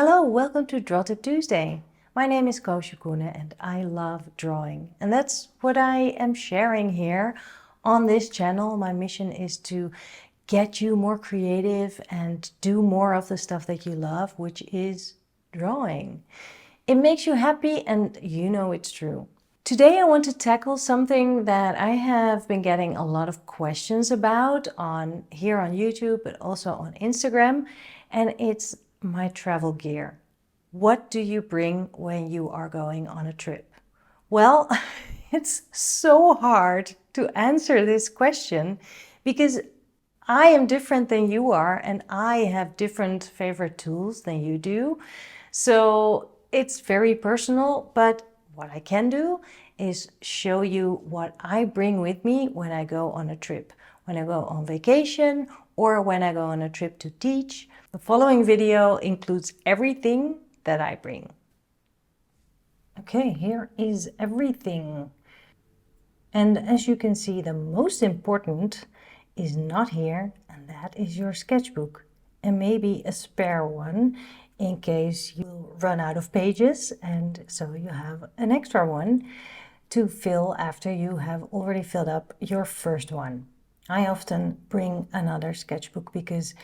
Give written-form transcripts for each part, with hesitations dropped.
Hello, welcome to Draw Tip Tuesday. My name is Koosje Koenen and I love drawing. And that's what I am sharing here on this channel. My mission is to get you more creative and do more of the stuff that you love, which is drawing. It makes you happy and you know it's true. Today I want to tackle something that I have been getting a lot of questions about here on YouTube, but also on Instagram, and it's my travel gear. What do you bring when you are going on a trip? Well, it's so hard to answer this question because I am different than you are and I have different favorite tools than you do. So it's very personal, but what I can do is show you what I bring with me when I go on a trip, when I go on vacation, or when I go on a trip to teach. The following video includes everything that I bring. Okay, here is everything. And as you can see, the most important is not here, and that is your sketchbook. And maybe a spare one in case you run out of pages, and so you have an extra one to fill after you have already filled up your first one. I often bring another sketchbook because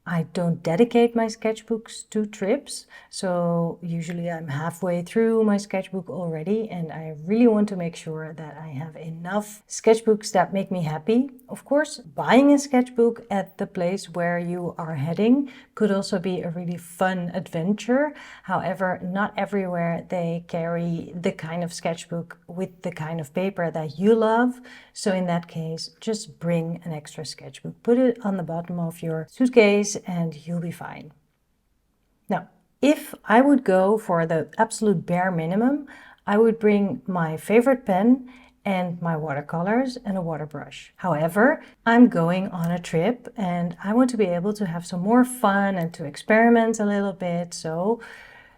I don't dedicate my sketchbooks to trips, so usually I'm halfway through my sketchbook already, and I really want to make sure that I have enough sketchbooks that make me happy. Of course, buying a sketchbook at the place where you are heading could also be a really fun adventure. However, not everywhere they carry the kind of sketchbook with the kind of paper that you love. So in that case, just bring an extra sketchbook. Put it on the bottom of your suitcase and you'll be fine. Now, if I would go for the absolute bare minimum, I would bring my favorite pen and my watercolors and a water brush. However, I'm going on a trip and I want to be able to have some more fun and to experiment a little bit. So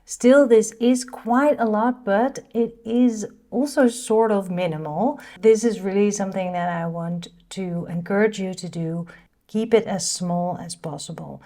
still, this is quite a lot, but it is also sort of minimal. This is really something that I want to encourage you to do. Keep it as small as possible.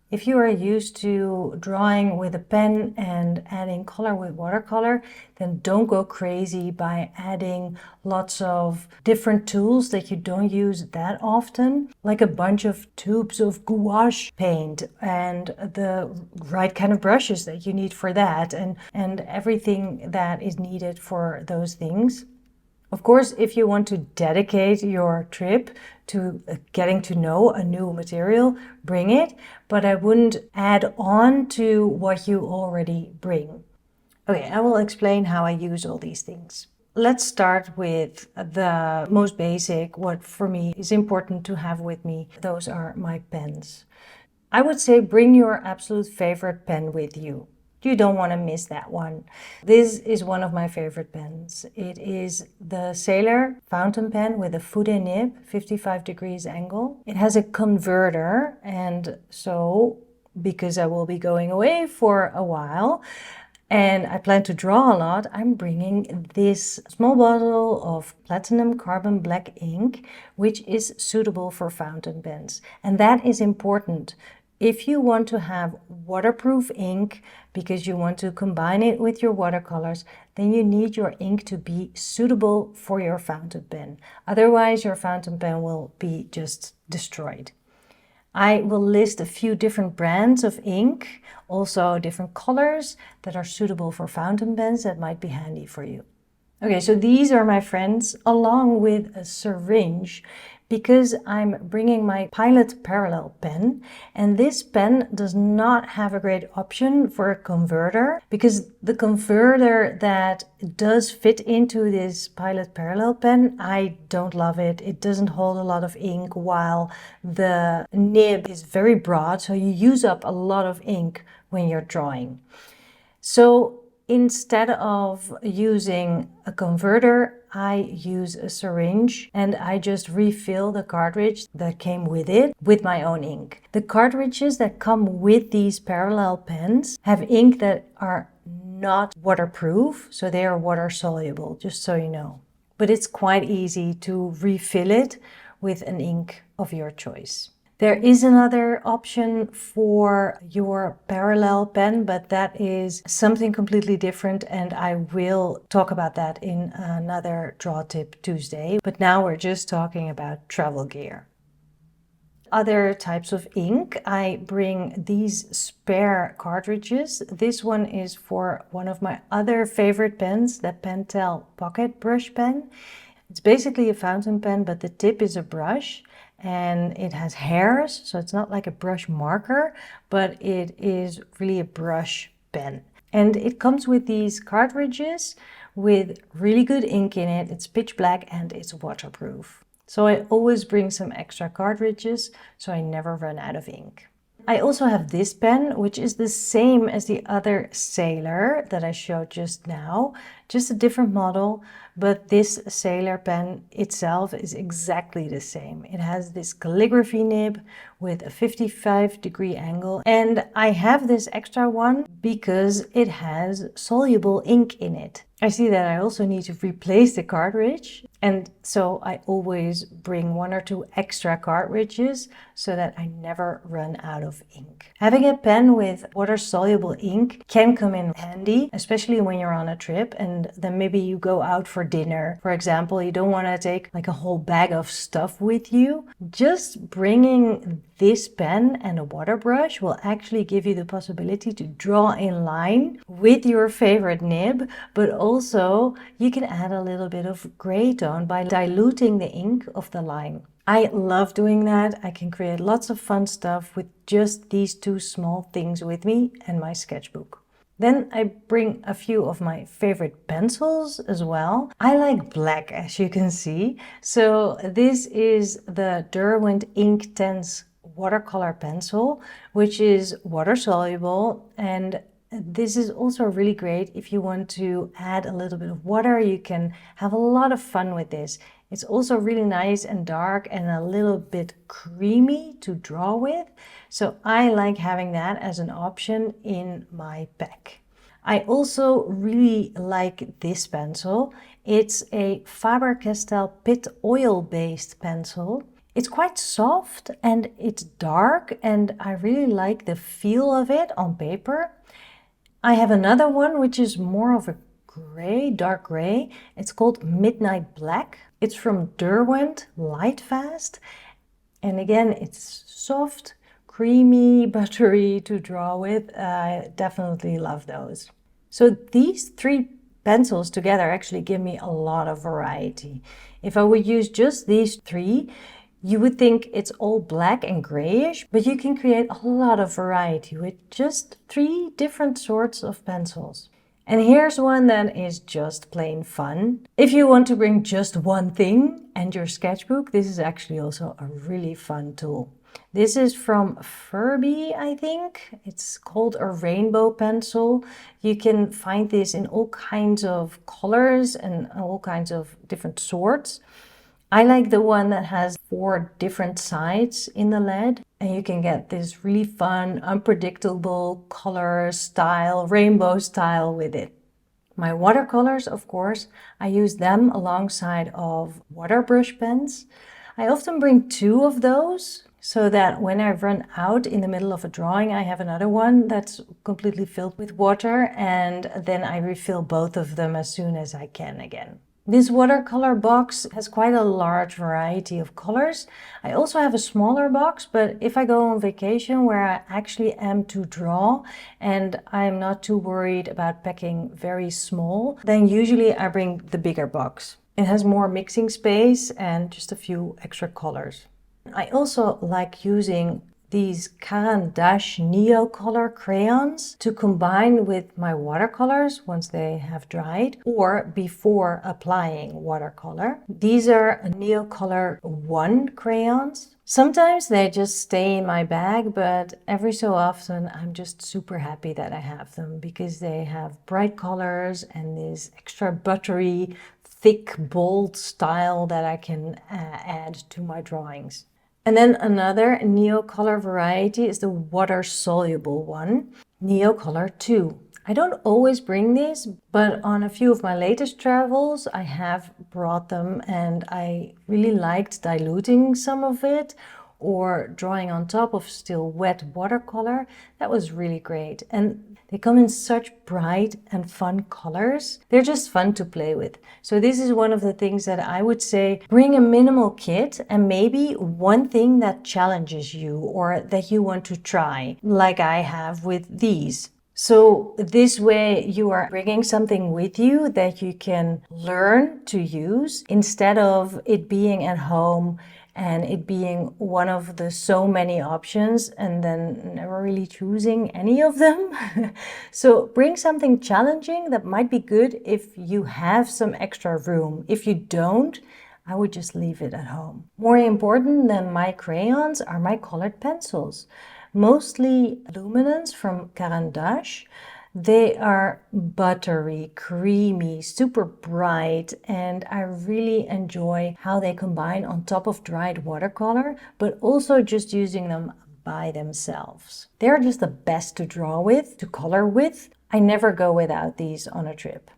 If you are used to drawing with a pen and adding color with watercolor, then don't go crazy by adding lots of different tools that you don't use that often, like a bunch of tubes of gouache paint and the right kind of brushes that you need for that, and everything that is needed for those things. Of course, if you want to dedicate your trip to getting to know a new material, bring it, but I wouldn't add on to what you already bring. Okay, I will explain how I use all these things. Let's start with the most basic, what for me is important to have with me. Those are my pens. I would say bring your absolute favorite pen with you. You don't want to miss that one. This is one of my favorite pens. It is the Sailor fountain pen with a foot and nib, 55 degrees angle. It has a converter, and so because I will be going away for a while and I plan to draw a lot, I'm bringing this small bottle of platinum carbon black ink, which is suitable for fountain pens. And that is important. If you want to have waterproof ink because you want to combine it with your watercolors, then you need your ink to be suitable for your fountain pen. Otherwise, your fountain pen will be just destroyed. I will list a few different brands of ink, also different colors that are suitable for fountain pens that might be handy for you. Okay, so these are my friends, along with a syringe, because I'm bringing my Pilot Parallel pen, and this pen does not have a great option for a converter, because the converter that does fit into this Pilot Parallel pen, I don't love it. It doesn't hold a lot of ink, while the nib is very broad, so you use up a lot of ink when you're drawing. So instead of using a converter, I use a syringe and I just refill the cartridge that came with it with my own ink. The cartridges that come with these parallel pens have ink that are not waterproof, so they are water soluble, just so you know. But it's quite easy to refill it with an ink of your choice. There is another option for your parallel pen, but that is something completely different, and I will talk about that in another Draw Tip Tuesday. But now we're just talking about travel gear. Other types of ink, I bring these spare cartridges. This one is for one of my other favorite pens, the Pentel Pocket Brush Pen. It's basically a fountain pen, but the tip is a brush and it has hairs, so it's not like a brush marker, but it is really a brush pen. And it comes with these cartridges with really good ink in it. It's pitch black and it's waterproof. So I always bring some extra cartridges so I never run out of ink. I also have this pen, which is the same as the other Sailor that I showed just now, just a different model, but this Sailor pen itself is exactly the same. It has this calligraphy nib with a 55-degree angle, and I have this extra one because it has soluble ink in it. I see that I also need to replace the cartridge, and so I always bring 1 or 2 extra cartridges so that I never run out of ink. Having a pen with water-soluble ink can come in handy, especially when you're on a trip and then maybe you go out for dinner. For example, you don't want to take like a whole bag of stuff with you. Just bringing this pen and a water brush will actually give you the possibility to draw in line with your favorite nib, but also you can add a little bit of gray tone by diluting the ink of the line. I love doing that. I can create lots of fun stuff with just these 2 small things with me and my sketchbook. Then I bring a few of my favorite pencils as well. I like black, as you can see. So this is the Derwent Ink Tense watercolor pencil, which is water soluble, and this is also really great if you want to add a little bit of water. You can have a lot of fun with this. It's also really nice and dark and a little bit creamy to draw with. So I like having that as an option in my pack. I also really like this pencil. It's a Faber-Castell Pit Oil based pencil. It's quite soft and it's dark, and I really like the feel of it on paper. I have another one which is more of a gray, dark gray. It's called Midnight Black. It's from Derwent Lightfast. And again, it's soft, creamy, buttery to draw with. I definitely love those. So these 3 pencils together actually give me a lot of variety. If I would use just these 3, you would think it's all black and grayish, but you can create a lot of variety with just 3 different sorts of pencils. And here's one that is just plain fun. If you want to bring just one thing and your sketchbook, this is actually also a really fun tool. This is from Furby, I think. It's called a rainbow pencil. You can find this in all kinds of colors and all kinds of different sorts. I like the one that has 4 different sides in the lead, and you can get this really fun, unpredictable color style, rainbow style with it. My watercolors, of course, I use them alongside of water brush pens. I often bring 2 of those so that when I run out in the middle of a drawing, I have another one that's completely filled with water, and then I refill both of them as soon as I can again. This watercolor box has quite a large variety of colors. I also have a smaller box, but if I go on vacation where I actually am to draw and I'm not too worried about packing very small, then usually I bring the bigger box. It has more mixing space and just a few extra colors. I also like using these Caran d'Ache Neo Color crayons to combine with my watercolors once they have dried or before applying watercolor. These are Neo Color 1 crayons. Sometimes they just stay in my bag, but every so often I'm just super happy that I have them because they have bright colors and this extra buttery, thick, bold style that I can add to my drawings. And then another Neo Color variety is the water-soluble one, Neo Color 2. I don't always bring these, but on a few of my latest travels I have brought them, and I really liked diluting some of it or drawing on top of still wet watercolor. That was really great. And they come in such bright and fun colors. They're just fun to play with. So this is one of the things that I would say, bring a minimal kit and maybe one thing that challenges you or that you want to try, like I have with these. So this way you are bringing something with you that you can learn to use instead of it being at home and it being one of the so many options and then never really choosing any of them. So bring something challenging that might be good if you have some extra room. If you don't, I would just leave it at home. More important than my crayons are my colored pencils. Mostly luminance from Caran d'Ache. They are buttery, creamy, super bright, and I really enjoy how they combine on top of dried watercolor, but also just using them by themselves. They're just the best to draw with, to color with. I never go without these on a trip.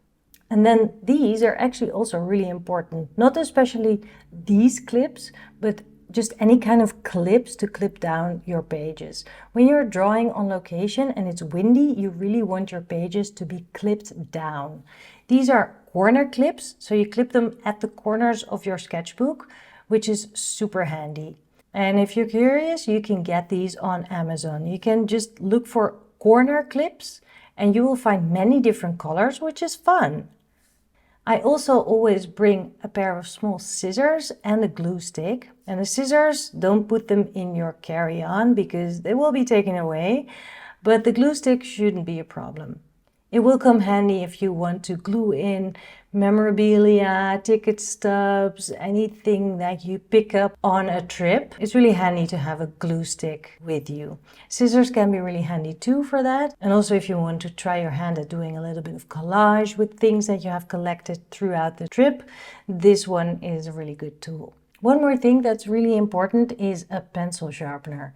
And then these are actually also really important, not especially these clips, but just any kind of clips to clip down your pages. When you're drawing on location and it's windy, you really want your pages to be clipped down. These are corner clips, so you clip them at the corners of your sketchbook, which is super handy. And if you're curious, you can get these on Amazon. You can just look for corner clips and you will find many different colors, which is fun. I also always bring a pair of small scissors and a glue stick. And the scissors, don't put them in your carry-on because they will be taken away, but the glue stick shouldn't be a problem. It will come handy if you want to glue in memorabilia, ticket stubs, anything that you pick up on a trip. It's really handy to have a glue stick with you. Scissors can be really handy too for that. And also if you want to try your hand at doing a little bit of collage with things that you have collected throughout the trip, this one is a really good tool. One more thing that's really important is a pencil sharpener.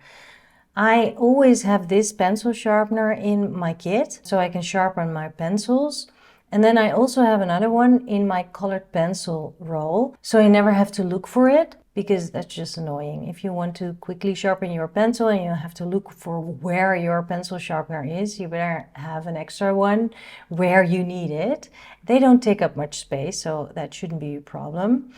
I always have this pencil sharpener in my kit so I can sharpen my pencils. And then I also have another one in my colored pencil roll, so I never have to look for it because that's just annoying. If you want to quickly sharpen your pencil and you have to look for where your pencil sharpener is, you better have an extra one where you need it. They don't take up much space, so that shouldn't be a problem.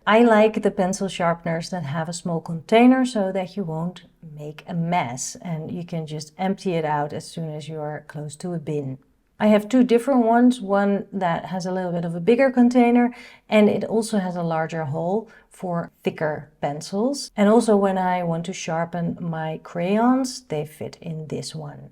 I like the pencil sharpeners that have a small container so that you won't make a mess and you can just empty it out as soon as you are close to a bin. I have two different ones, one that has a little bit of a bigger container and it also has a larger hole for thicker pencils. And also when I want to sharpen my crayons, they fit in this one.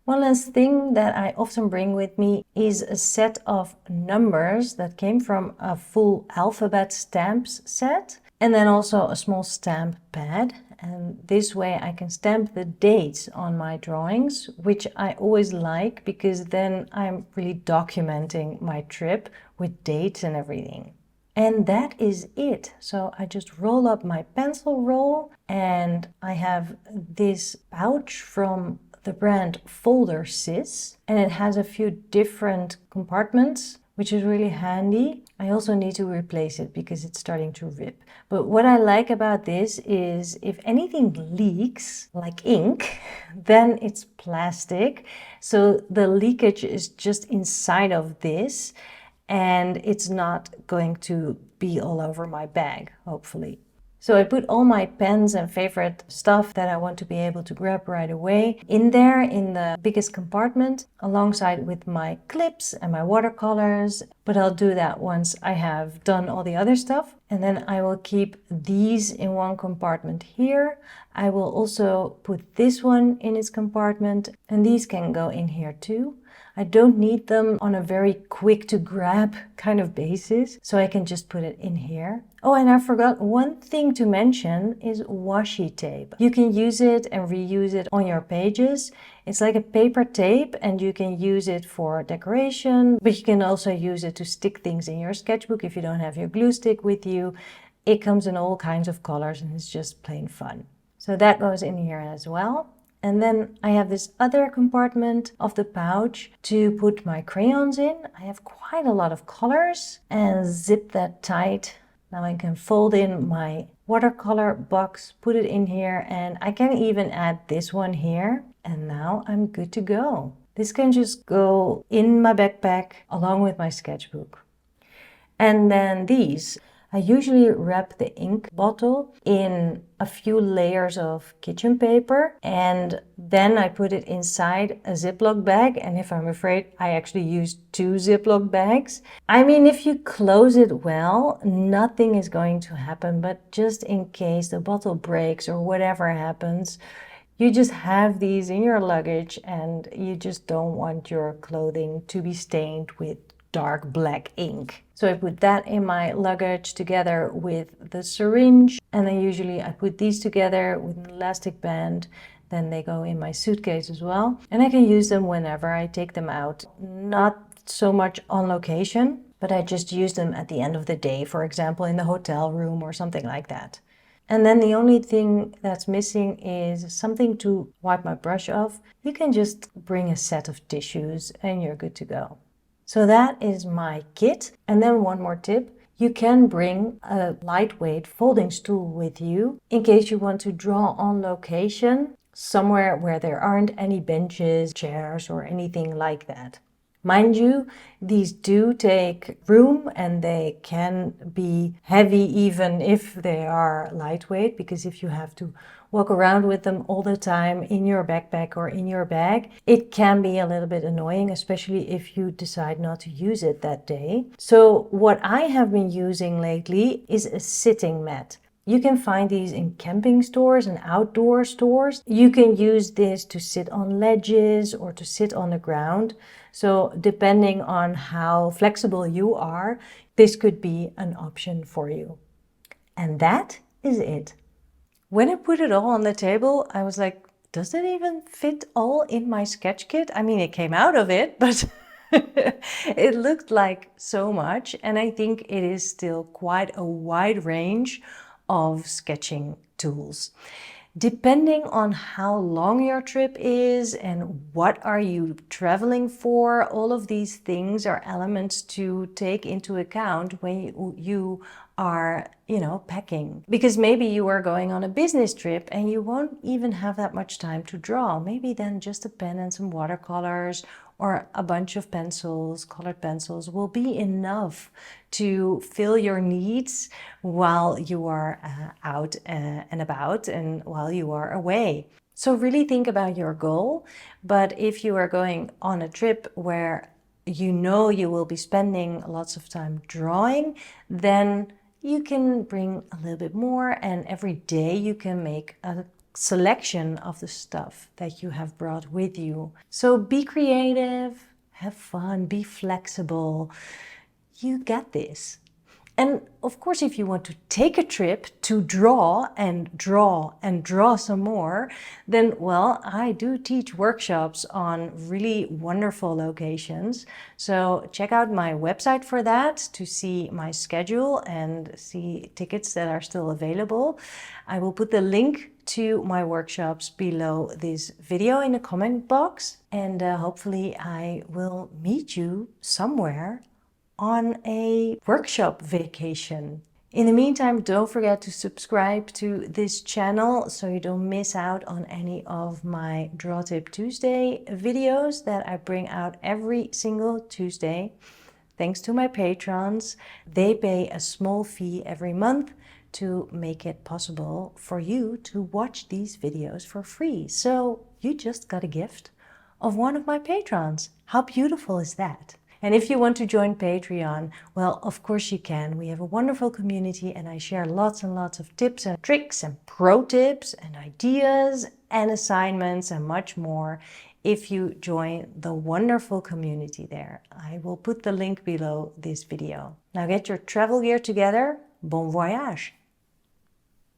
One last thing that I often bring with me is a set of numbers that came from a full alphabet stamps set and then also a small stamp pad. And this way I can stamp the dates on my drawings, which I always like because then I'm really documenting my trip with dates and everything. And that is it. So I just roll up my pencil roll and I have this pouch from the brand Folder Sis, and it has a few different compartments, which is really handy. I also need to replace it because it's starting to rip. But what I like about this is if anything leaks, like ink, then it's plastic. So the leakage is just inside of this and it's not going to be all over my bag, hopefully. So I put all my pens and favorite stuff that I want to be able to grab right away in there in the biggest compartment alongside with my clips and my watercolors. But I'll do that once I have done all the other stuff. And then I will keep these in one compartment here. I will also put this one in its compartment and these can go in here too. I don't need them on a very quick to grab kind of basis, so I can just put it in here. Oh, and I forgot one thing to mention is washi tape. You can use it and reuse it on your pages. It's like a paper tape and you can use it for decoration, but you can also use it to stick things in your sketchbook if you don't have your glue stick with you. It comes in all kinds of colors and it's just plain fun. So that goes in here as well. And then I have this other compartment of the pouch to put my crayons in. I have quite a lot of colors and zip that tight Now I can fold in my watercolor box, put it in here, and I can even add this one here. And now I'm good to go. This can just go in my backpack along with my sketchbook. And then these, I usually wrap the ink bottle in a few layers of kitchen paper, and then I put it inside a Ziploc bag. And if I'm afraid, I actually use 2 Ziploc bags. I mean, if you close it well, nothing is going to happen, but just in case the bottle breaks or whatever happens, you just have these in your luggage and you just don't want your clothing to be stained with dark black ink. So I put that in my luggage together with the syringe, and then usually I put these together with an elastic band. Then they go in my suitcase as well, and I can use them whenever I take them out. Not so much on location, but I just use them at the end of the day, for example in the hotel room or something like that. And then the only thing that's missing is something to wipe my brush off. You can just bring a set of tissues and you're good to go. So that is my kit. And then one more tip. You can bring a lightweight folding stool with you in case you want to draw on location, somewhere where there aren't any benches, chairs, or anything like that. Mind you, these do take room and they can be heavy even if they are lightweight, because if you have to walk around with them all the time in your backpack or in your bag, it can be a little bit annoying, especially if you decide not to use it that day. So what I have been using lately is a sitting mat. You can find these in camping stores and outdoor stores. You can use this to sit on ledges or to sit on the ground. So depending on how flexible you are, this could be an option for you. And that is it. When I put it all on the table, I was like, does it even fit all in my sketch kit? I mean, it came out of it, but it looked like so much. And I think it is still quite a wide range of sketching tools. Depending on how long your trip is and what are you traveling for, all of these things are elements to take into account when you are, packing. Because maybe you are going on a business trip and you won't even have that much time to draw. Maybe then just a pen and some watercolors or a bunch of pencils, colored pencils, will be enough to fill your needs while you are out and about and while you are away. So really think about your goal. But if you are going on a trip where you know you will be spending lots of time drawing, then you can bring a little bit more, and every day you can make a selection of the stuff that you have brought with you. So be creative, have fun, be flexible. You get this. And of course, if you want to take a trip to draw and draw and draw some more, then, well, I do teach workshops on really wonderful locations. So check out my website for that to see my schedule and see tickets that are still available. I will put the link to my workshops below this video in the comment box. And hopefully I will meet you somewhere on a workshop vacation. In the meantime, don't forget to subscribe to this channel so you don't miss out on any of my Draw Tip Tuesday videos that I bring out every single Tuesday. Thanks to my patrons. They pay a small fee every month to make it possible for you to watch these videos for free. So you just got a gift of one of my patrons. How beautiful is that? And if you want to join Patreon, well, of course you can. We have a wonderful community and I share lots and lots of tips and tricks and pro tips and ideas and assignments and much more if you join the wonderful community there. I will put the link below this video. Now get your travel gear together. Bon voyage!